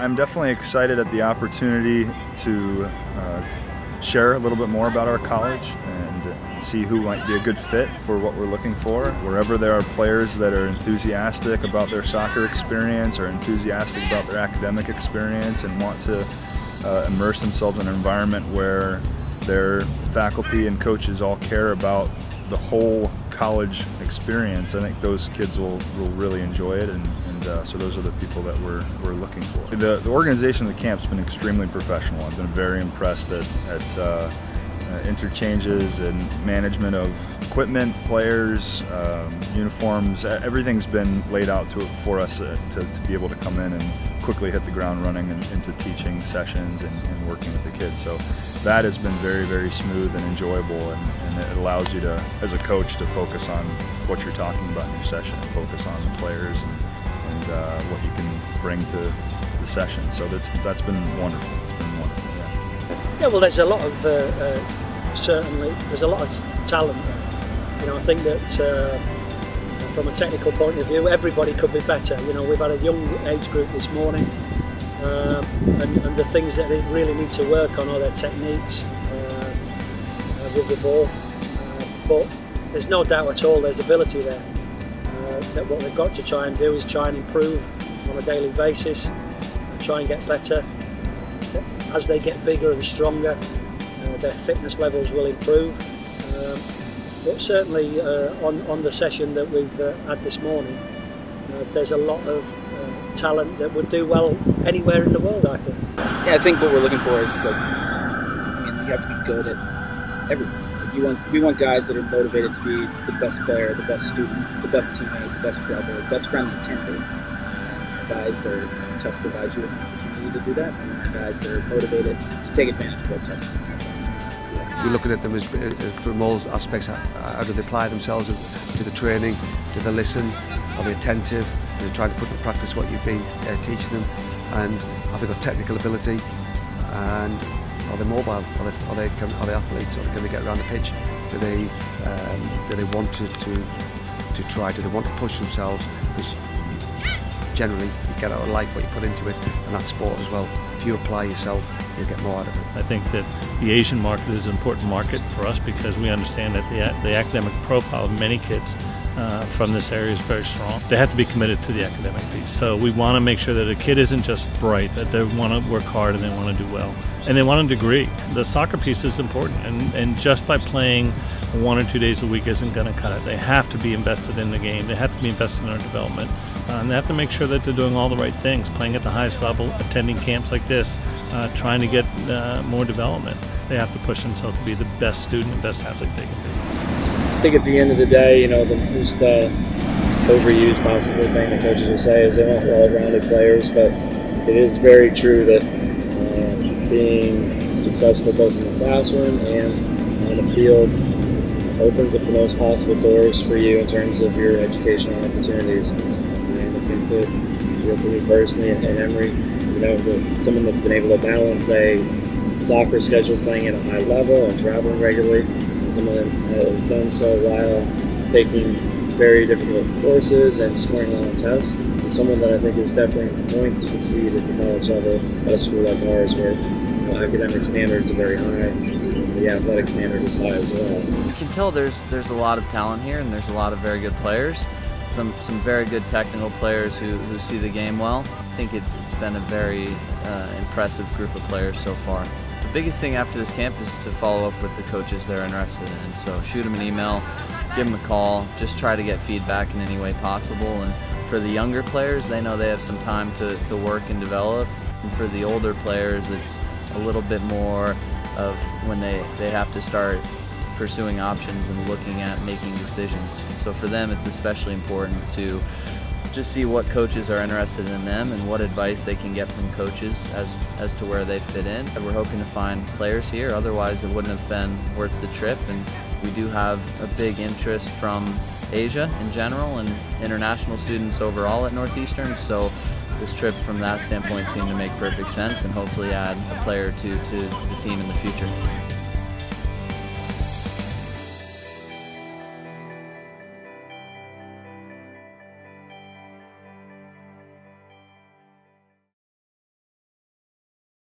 I'm definitely excited at the opportunity to share a little bit more about our college and see who might be a good fit for what we're looking for. Wherever there are players that are enthusiastic about their soccer experience or enthusiastic about their academic experience and want to immerse themselves in an environment where their faculty and coaches all care about the whole college experience, I think those kids will really enjoy it, and so those are the people that we're looking for. The organization of the camp's been extremely professional. I've been very impressed at interchanges and management of equipment, players, uniforms. Everything's been laid out for us to be able to come in and quickly hit the ground running into teaching sessions and working with the kids. So that has been very, very smooth and enjoyable, and it allows you to, as a coach, to focus on what you're talking about in your session, and focus on the players and what you can bring to the session. So that's been wonderful. It's been wonderful. Yeah, well, there's a lot of certainly there's a lot of talent there. You know, I think that from a technical point of view, everybody could be better. You know, we've had a young age group this morning, and the things that they really need to work on are their techniques with the ball. But there's no doubt at all there's ability there. That what they've got to try and do is try and improve on a daily basis, and try and get better. As they get bigger and stronger, their fitness levels will improve. But certainly on the session that we've had this morning, there's a lot of talent that would do well anywhere in the world, I think. Yeah, I think what we're looking for is, like, I mean, you have to be good at everything. We want guys that are motivated to be the best player, the best student, the best teammate, the best brother, the best friend you can be. Guys that are tests provide you an opportunity to do that, and guys that are motivated to take advantage of what tests has. We're looking at them as from all aspects. How do they apply themselves to the training? Do they listen? Are they attentive? Are they trying to put into practice what you've been teaching them? And have they got technical ability? And are they mobile? Are they athletes? Or can they get around the pitch? Do they want to try? Do they want to push themselves? Because generally you get out of life what you put into it, and that's sport as well. If you apply yourself, you'll get more out of it. I think that the Asian market is an important market for us because we understand that the academic profile of many kids from this area is very strong. They have to be committed to the academic piece. So we want to make sure that a kid isn't just bright, that they want to work hard and they want to do well. And they want a degree. The soccer piece is important, and just by playing 1 or 2 days a week isn't going to cut it. They have to be invested in the game. They have to be invested in their development. And they have to make sure that they're doing all the right things, playing at the highest level, attending camps like this, trying to get more development. They have to push themselves to be the best student and best athlete they can be. I think at the end of the day, you know, the most overused possible thing that coaches will say is they want well-rounded players, but it is very true that being successful both in the classroom and on the field opens up the most possible doors for you in terms of your educational opportunities. And I think that, you know, for me personally and Emory, you know, someone that's been able to balance a soccer schedule playing at a high level and traveling regularly, and someone that has done so while taking very difficult courses and scoring well on tests, is someone that I think is definitely going to succeed at the college level at a school like ours, where, you know, academic standards are very high, and the athletic standard is high as well. You can tell there's a lot of talent here, and there's a lot of very good players. Some very good technical players who see the game well. I think it's been a very impressive group of players so far. The biggest thing after this camp is to follow up with the coaches they're interested in. So shoot them an email, give them a call, just try to get feedback in any way possible. And for the younger players, they know they have some time to work and develop. And for the older players, it's a little bit more of when they have to start pursuing options and looking at making decisions. So for them, it's especially important to just see what coaches are interested in them and what advice they can get from coaches as to where they fit in. We're hoping to find players here, otherwise it wouldn't have been worth the trip. And we do have a big interest from Asia in general and international students overall at Northeastern, so this trip from that standpoint seemed to make perfect sense and hopefully add a player or two to the team in the future.